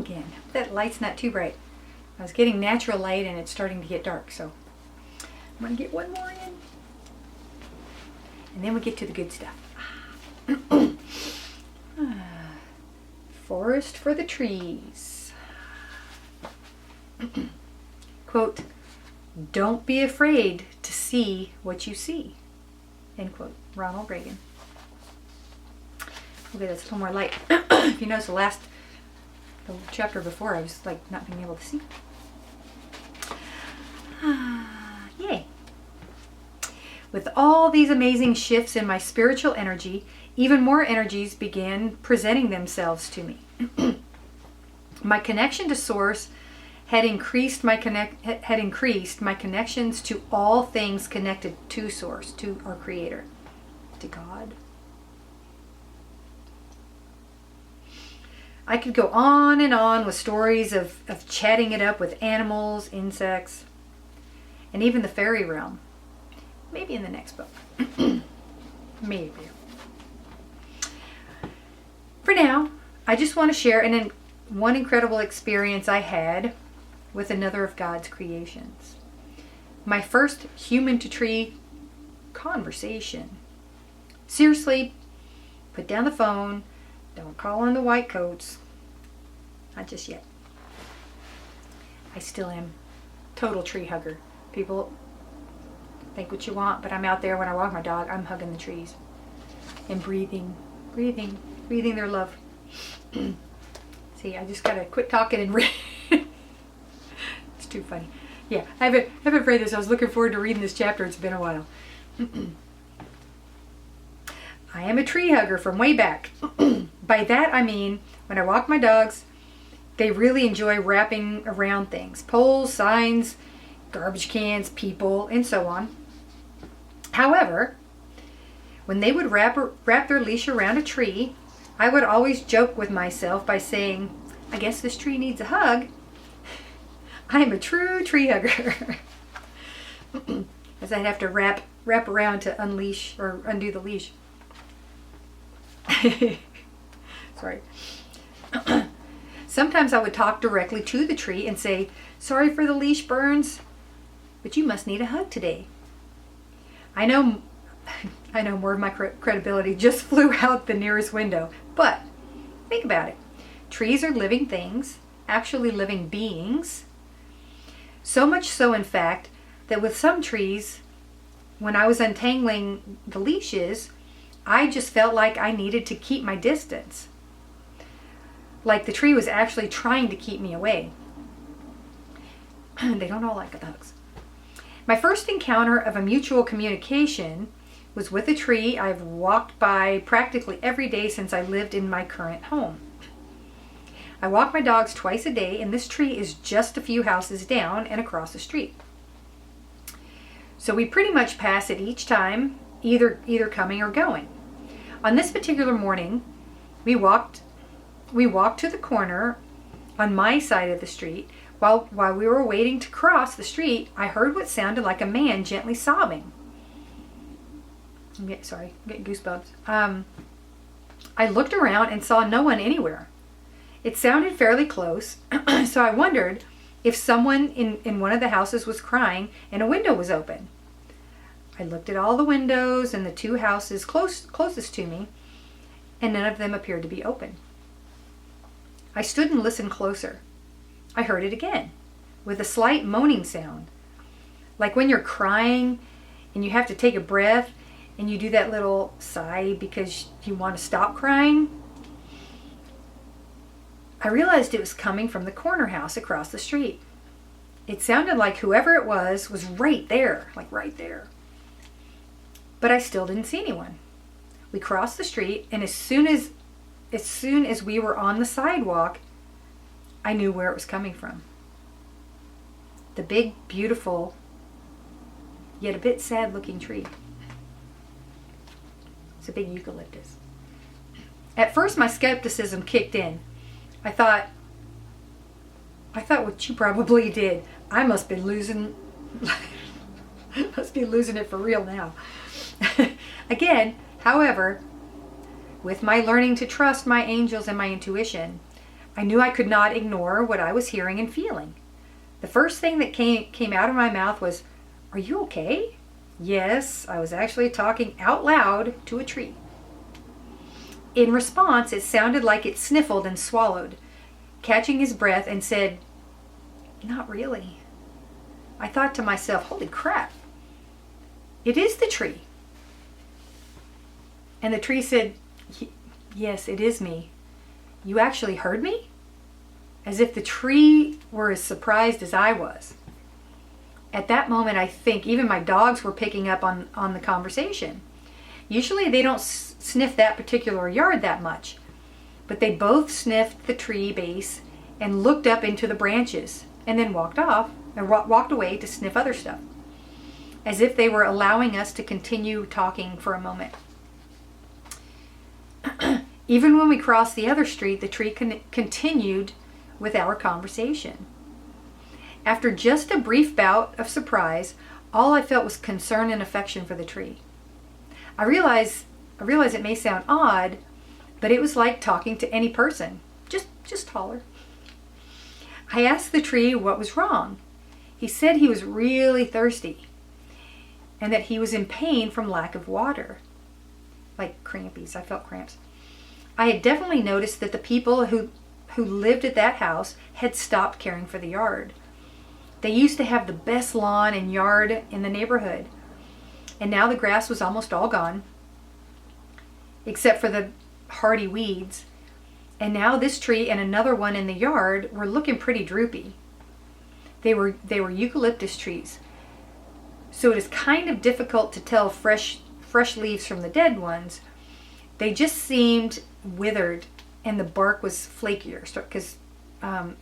again. That light's not too bright. I was getting natural light and it's starting to get dark, so I'm going to get one more in. And then we get to the good stuff. Forest for the trees. Quote, "Don't be afraid to see what you see." End quote. Ronald Reagan. Okay, that's a little more light. If you notice the chapter before, I was like not being able to see. Yay. With all these amazing shifts in my spiritual energy, even more energies began presenting themselves to me. My connection to Source had increased my connections to all things connected to Source, to our Creator, to God. I could go on and on with stories of chatting it up with animals, insects, and even the fairy realm. Maybe in the next book. Maybe. For now, I just want to share one incredible experience I had with another of God's creations. My first human-to-tree conversation. Seriously, put down the phone. Don't call in the white coats. Not just yet. I still am total tree hugger. People think what you want, but I'm out there when I walk my dog, I'm hugging the trees and breathing their love. See, I just gotta quit talking and read. It's too funny. Yeah, I haven't read this. I was looking forward to reading this chapter. It's been a while. I am a tree hugger from way back. By that I mean, when I walk my dogs, they really enjoy wrapping around things. Poles, signs, garbage cans, people, and so on. However, when they would wrap their leash around a tree, I would always joke with myself by saying, "I guess this tree needs a hug." I am a true tree hugger. As I'd have to wrap around to unleash or undo the leash. Sorry. Sometimes I would talk directly to the tree and say, "Sorry for the leash burns, but you must need a hug today." I know more of my credibility just flew out the nearest window. But think about it. Trees are living things, actually living beings. So much so, in fact, that with some trees, when I was untangling the leashes, I just felt like I needed to keep my distance. Like the tree was actually trying to keep me away. They don't all like hugs. My first encounter of a mutual communication was with a tree I've walked by practically every day since I lived in my current home. I walk my dogs twice a day, and this tree is just a few houses down and across the street. So we pretty much pass it each time, either coming or going. On this particular morning, we walked to the corner on my side of the street. While we were waiting to cross the street, I heard what sounded like a man gently sobbing. I'm getting goosebumps. I looked around and saw no one anywhere. It sounded fairly close, so I wondered if someone in one of the houses was crying and a window was open. I looked at all the windows in the two houses closest to me, and none of them appeared to be open. I stood and listened closer. I heard it again, with a slight moaning sound. Like when you're crying and you have to take a breath and you do that little sigh because you want to stop crying. I realized it was coming from the corner house across the street. It sounded like whoever it was right there, like right there. But I still didn't see anyone. We crossed the street, and as soon as we were on the sidewalk, I knew where it was coming from. The big, beautiful, yet a bit sad-looking tree. It's a big eucalyptus. At first, my skepticism kicked in. I thought what you probably did. I must be losing it for real now. Again, however, with my learning to trust my angels and my intuition, I knew I could not ignore what I was hearing and feeling. The first thing that came out of my mouth was, "Are you okay?" Yes, I was actually talking out loud to a tree. In response, it sounded like it sniffled and swallowed, catching his breath, and said, "Not really." I thought to myself, holy crap, it is the tree. And the tree said, "Yes, it is me. You actually heard me?" As if the tree were as surprised as I was. At that moment, I think even my dogs were picking up on the conversation. Usually they don't sniff that particular yard that much, but they both sniffed the tree base and looked up into the branches and then walked away to sniff other stuff, as if they were allowing us to continue talking for a moment. Even when we crossed the other street, the tree continued with our conversation. After just a brief bout of surprise, all I felt was concern and affection for the tree. I realize it may sound odd, but it was like talking to any person, just taller. I asked the tree what was wrong. He said he was really thirsty and that he was in pain from lack of water. Like crampies, I felt cramps. I had definitely noticed that the people who lived at that house had stopped caring for the yard. They used to have the best lawn and yard in the neighborhood, and now the grass was almost all gone, except for the hardy weeds. And now this tree and another one in the yard were looking pretty droopy. They were eucalyptus trees, so it is kind of difficult to tell fresh leaves from the dead ones. They just seemed withered, and the bark was flakier. Because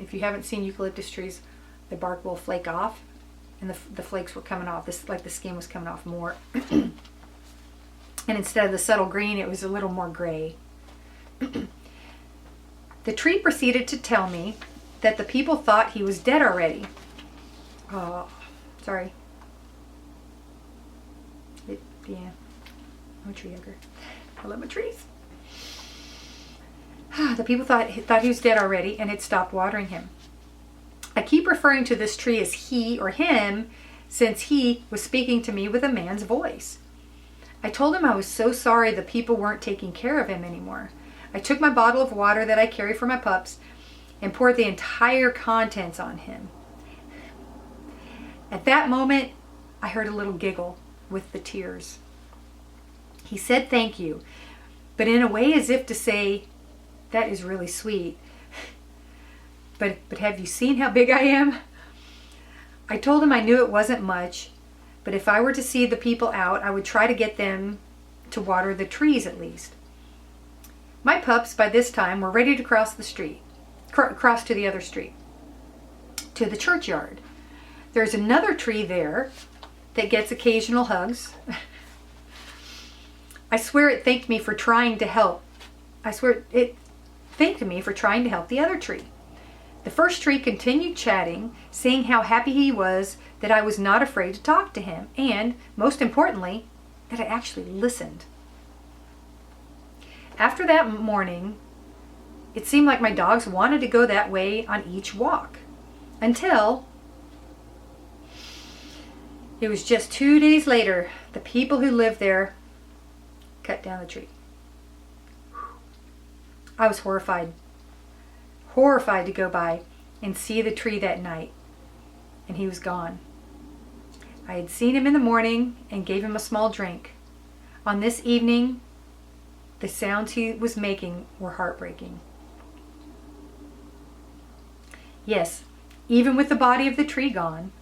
if you haven't seen eucalyptus trees, the bark will flake off, and the flakes were coming off. Like the skin was coming off more. And instead of the subtle green, it was a little more gray. The tree proceeded to tell me that the people thought he was dead already. Oh, sorry. Yeah, I'm a tree hugger. I love my trees. The people thought he was dead already and had stopped watering him. I keep referring to this tree as he or him since he was speaking to me with a man's voice. I told him I was so sorry the people weren't taking care of him anymore. I took my bottle of water that I carry for my pups and poured the entire contents on him. At that moment, I heard a little giggle with the tears. He said thank you, but in a way as if to say, "That is really sweet. But have you seen how big I am?" I told him I knew it wasn't much, but if I were to see the people out, I would try to get them to water the trees at least. My pups by this time were ready to cross the street, cross to the other street, to the churchyard. There's another tree there that gets occasional hugs. I swear it thanked me for trying to help. I swear it thanked me for trying to help the other tree. The first tree continued chatting, saying how happy he was that I was not afraid to talk to him, and, most importantly, that I actually listened. After that morning, it seemed like my dogs wanted to go that way on each walk, until it was just 2 days later, the people who lived there cut down the tree. I was horrified to go by and see the tree that night, and he was gone. I had seen him in the morning and gave him a small drink. On this evening, the sounds he was making were heartbreaking. Yes, even with the body of the tree gone,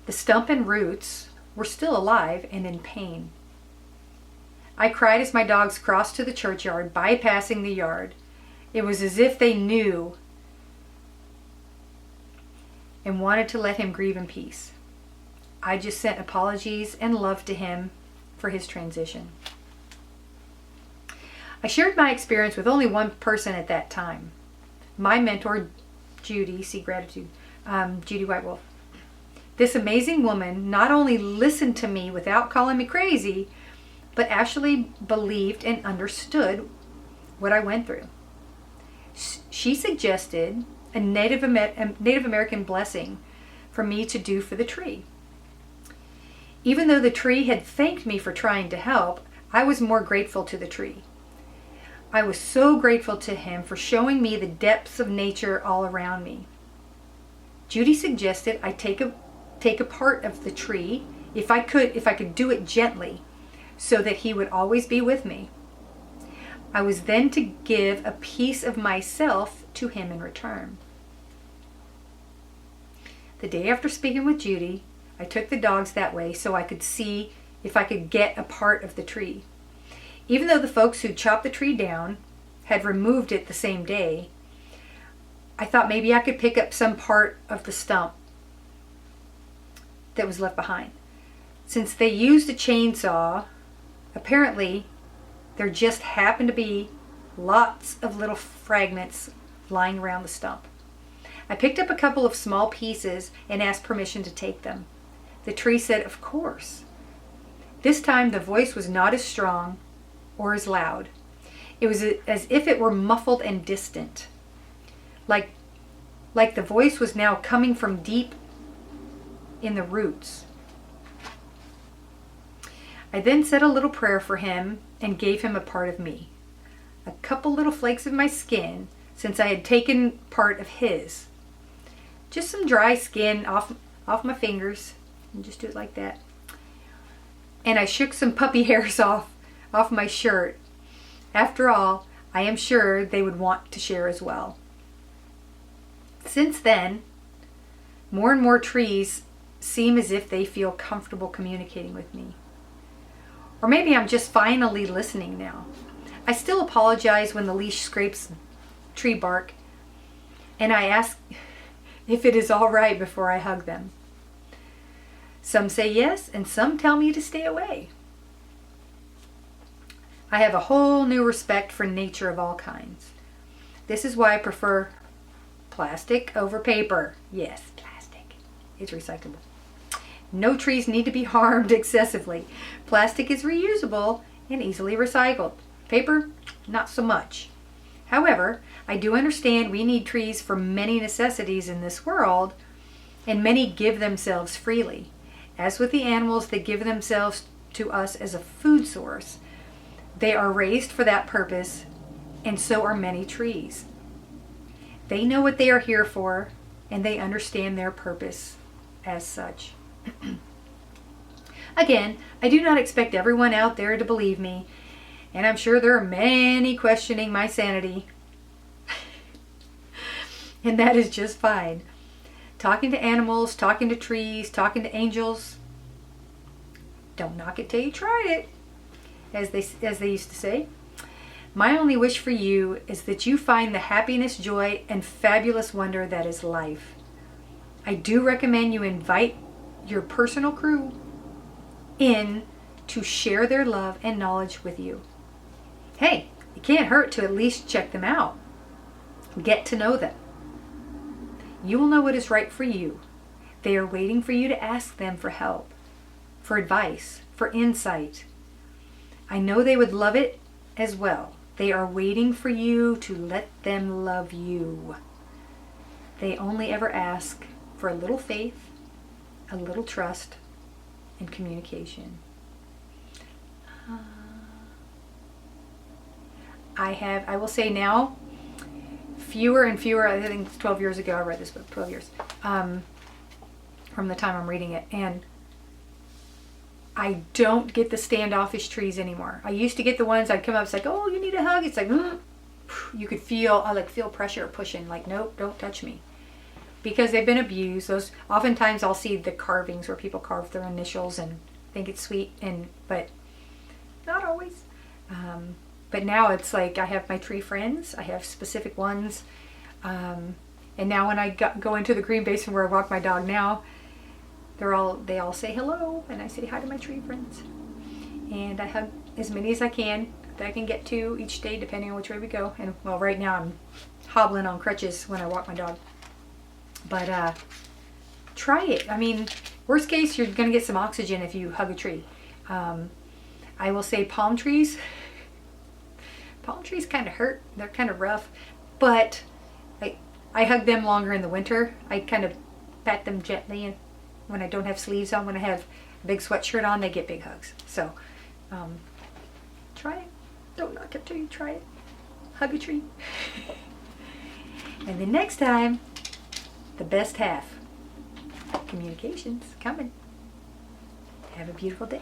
the stump and roots were still alive and in pain. I cried as my dogs crossed to the churchyard, bypassing the yard. It was as if they knew and wanted to let him grieve in peace. I just sent apologies and love to him for his transition. I shared my experience with only one person at that time. My mentor, Judy, see gratitude, Judy White Wolf. This amazing woman not only listened to me without calling me crazy, but actually believed and understood what I went through. She suggested a Native American blessing for me to do for the tree. Even though the tree had thanked me for trying to help, I was more grateful to the tree. I was so grateful to him for showing me the depths of nature all around me. Judy suggested I take a part of the tree, if I could do it gently, so that he would always be with me. I was then to give a piece of myself to him in return. The day after speaking with Judy, I took the dogs that way so I could see if I could get a part of the tree. Even though the folks who chopped the tree down had removed it the same day, I thought maybe I could pick up some part of the stump that was left behind. Since they used a chainsaw, apparently there just happened to be lots of little fragments lying around the stump. I picked up a couple of small pieces and asked permission to take them. The tree said, "Of course." This time the voice was not as strong or as loud. It was as if it were muffled and distant. Like the voice was now coming from deep in the roots. I then said a little prayer for him and gave him a part of me. A couple little flakes of my skin, since I had taken part of his. Just some dry skin off my fingers. And just do it like that. And I shook some puppy hairs off my shirt. After all, I am sure they would want to share as well. Since then, more and more trees seem as if they feel comfortable communicating with me. Or maybe I'm just finally listening now. I still apologize when the leash scrapes tree bark, and I ask if it is all right before I hug them. Some say yes, and some tell me to stay away. I have a whole new respect for nature of all kinds. This is why I prefer plastic over paper. Yes, plastic. It's recyclable. No trees need to be harmed excessively. Plastic is reusable and easily recycled. Paper, not so much. However, I do understand we need trees for many necessities in this world, and many give themselves freely. As with the animals that give themselves to us as a food source, they are raised for that purpose, and so are many trees. They know what they are here for, and they understand their purpose as such. Again, I do not expect everyone out there to believe me, and I'm sure there are many questioning my sanity. And that is just fine. Talking to animals, talking to trees, talking to angels. Don't knock it till you tried it, as they used to say. My only wish for you is that you find the happiness, joy, and fabulous wonder that is life. I do recommend you invite your personal crew in to share their love and knowledge with you. Hey, it can't hurt to at least check them out. Get to know them. You will know what is right for you. They are waiting for you to ask them for help, for advice, for insight. I know they would love it as well. They are waiting for you to let them love you. They only ever ask for a little faith, a little trust, and communication. I will say now, fewer and fewer, I think it's 12 years ago I read this book, 12 years, from the time I'm reading it, and I don't get the standoffish trees anymore. I used to get the ones I'd come up, it's like, oh, you need a hug. It's like, you could feel, I feel pressure pushing, like, nope, don't touch me. Because they've been abused. Those, oftentimes I'll see the carvings where people carve their initials and think it's sweet, but not always. But now it's like I have my tree friends. I have specific ones. And now when I go into the green basin where I walk my dog now, they all say hello, and I say hi to my tree friends. And I hug as many as I can that I can get to each day, depending on which way we go. And well, right now I'm hobbling on crutches when I walk my dog. But try it. I mean, worst case, you're going to get some oxygen if you hug a tree. I will say palm trees kind of hurt. They're kind of rough. but I hug them longer in the winter. I kind of pat them gently, and when I don't have sleeves on, when I have a big sweatshirt on, they get big hugs. So try it. Don't knock it till you try it. Hug a tree. And then next time, the best half. Communications coming. Have a beautiful day.